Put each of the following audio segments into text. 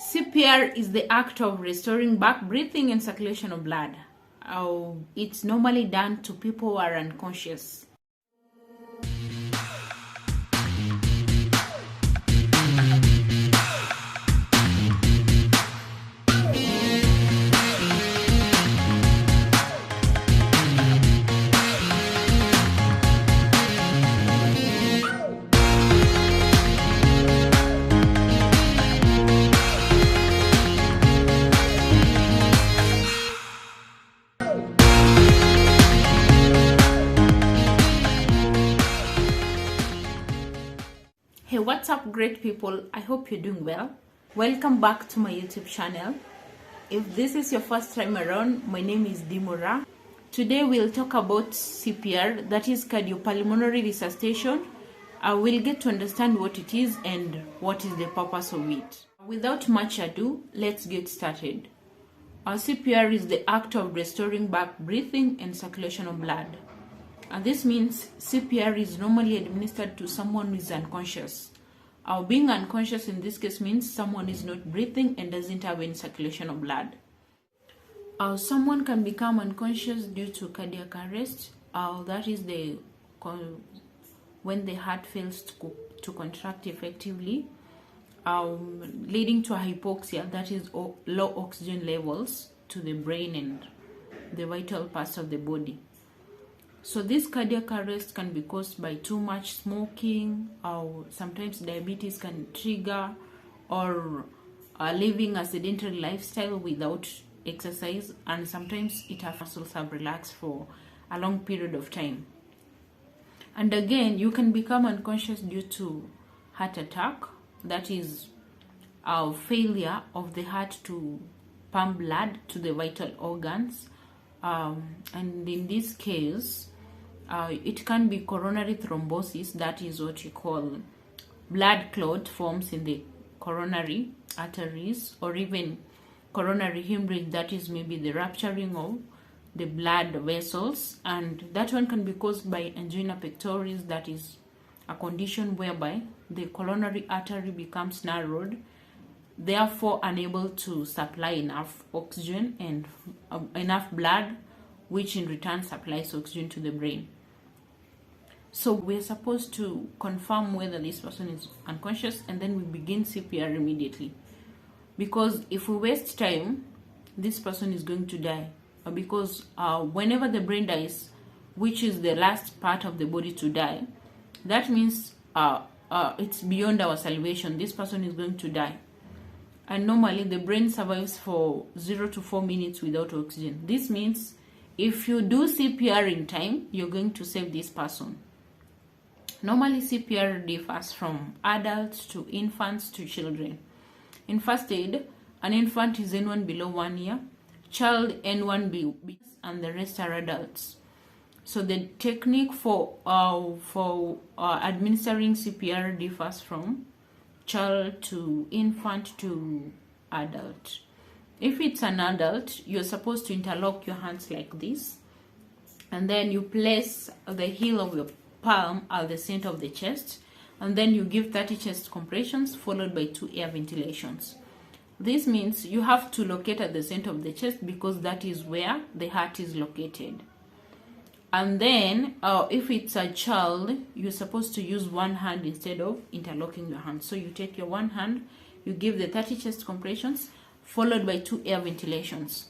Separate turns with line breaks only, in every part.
CPR is the act of restoring back breathing and circulation of blood. It's normally done to people who are unconscious. Hey, what's up, great people? I hope you're doing well. Welcome back to my YouTube channel. If this is your first time around, my name is Dimora. Today we'll talk about CPR, that is Cardiopulmonary Resuscitation. We'll get to understand what it is and what is the purpose of it. Without much ado, let's get started. CPR is the act of restoring back breathing and circulation of blood. And this means CPR is normally administered to someone who is unconscious. Being unconscious in this case means someone is not breathing and doesn't have any circulation of blood. Someone can become unconscious due to cardiac arrest. That is when the heart fails to contract effectively, leading to a hypoxia, that is low oxygen levels to the brain and the vital parts of the body. So this cardiac arrest can be caused by too much smoking, or sometimes diabetes can trigger, or living a sedentary lifestyle without exercise, and sometimes muscles have relaxed for a long period of time. And again, you can become unconscious due to heart attack, that is failure of the heart to pump blood to the vital organs. And in this case, it can be coronary thrombosis, that is what you call blood clot forms in the coronary arteries, or even coronary hemorrhage, that is maybe the rupturing of the blood vessels, and that one can be caused by angina pectoris, that is a condition whereby the coronary artery becomes narrowed, therefore unable to supply enough oxygen and enough blood, which in return supplies oxygen to the brain. So we're supposed to confirm whether this person is unconscious, and then we begin CPR immediately. Because if we waste time, this person is going to die. Because whenever the brain dies, which is the last part of the body to die, that means it's beyond our salvation. This person is going to die. And normally the brain survives for 0 to 4 minutes without oxygen. This means if you do CPR in time, you're going to save this person. Normally CPR differs from adults to infants to children. In first aid, an infant is anyone below 1 year, child anyone B, and the rest are adults. So the technique for administering CPR differs from child to infant to adult. If it's an adult, you're supposed to interlock your hands like this, and then you place the heel of your palm at the center of the chest, and then you give 30 chest compressions followed by 2 air ventilations. This means you have to locate at the center of the chest because that is where the heart is located. And then if it's a child, you're supposed to use one hand instead of interlocking your hands. So you take your one hand, you give the 30 chest compressions followed by 2 air ventilations.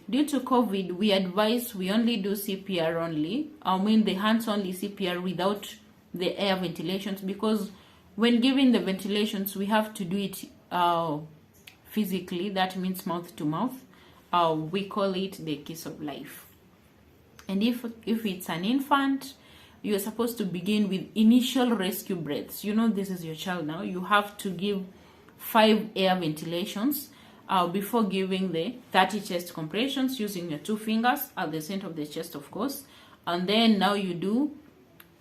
Due to COVID, we advise we only do CPR only. The hands only CPR without the air ventilations, because when giving the ventilations, we have to do it physically. That means mouth to mouth. We call it the kiss of life. And if it's an infant, you're supposed to begin with initial rescue breaths. This is your child now. You have to give 5 air ventilations before giving the 30 chest compressions using your 2 fingers at the center of the chest, of course. And then now you do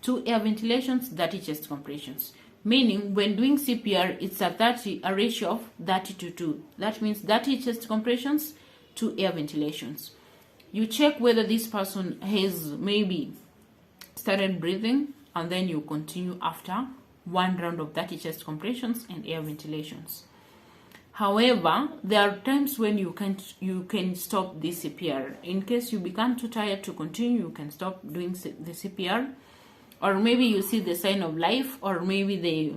2 air ventilations, 30 chest compressions. Meaning when doing CPR, it's a ratio of 30 to 2. That means 30 chest compressions, 2 air ventilations. You check whether this person has maybe started breathing, and then you continue after 1 round of 30 chest compressions and air ventilations. However, there are times when you can stop the CPR. In case you become too tired to continue, you can stop doing the CPR, or maybe you see the sign of life, or maybe the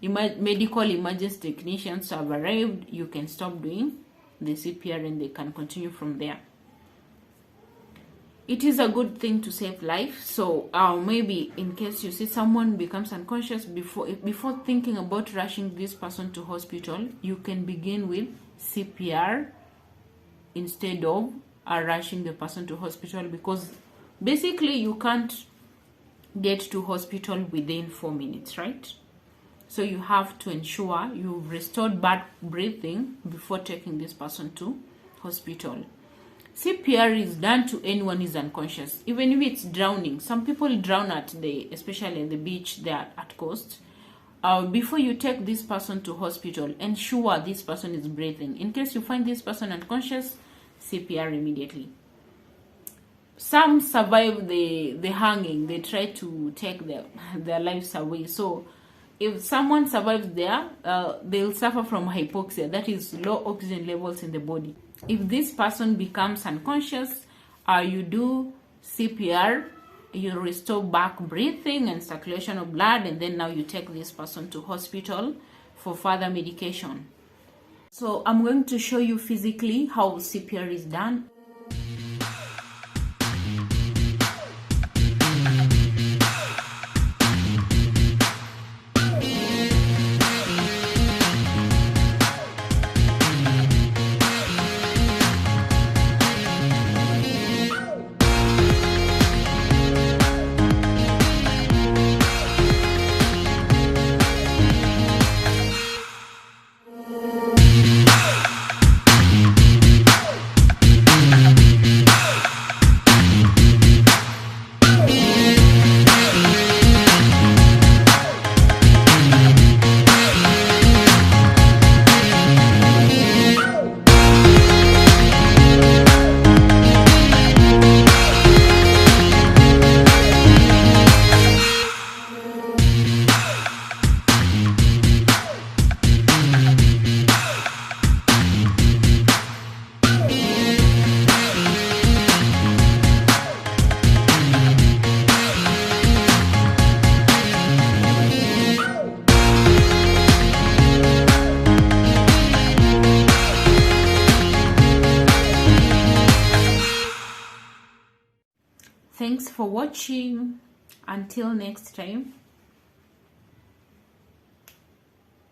medical emergency technicians have arrived. You can stop doing the CPR and they can continue from there. It is a good thing to save life. So maybe in case you see someone becomes unconscious, before thinking about rushing this person to hospital, you can begin with CPR instead of rushing the person to hospital, because basically you can't get to hospital within 4 minutes, right? So you have to ensure you've restored back breathing before taking this person to hospital. CPR is done to anyone who is unconscious, even if it's drowning. Some people drown especially at the beach, they are at coast. Before you take this person to hospital, ensure this person is breathing. In case you find this person unconscious, CPR immediately. Some survive the hanging. They try to take their lives away. So if someone survives there, they'll suffer from hypoxia, that is low oxygen levels in the body. If this person becomes unconscious, you do CPR, you restore back breathing and circulation of blood, and then now you take this person to hospital for further medication. So I'm going to show you physically how CPR is done. Thanks for watching. Until next time.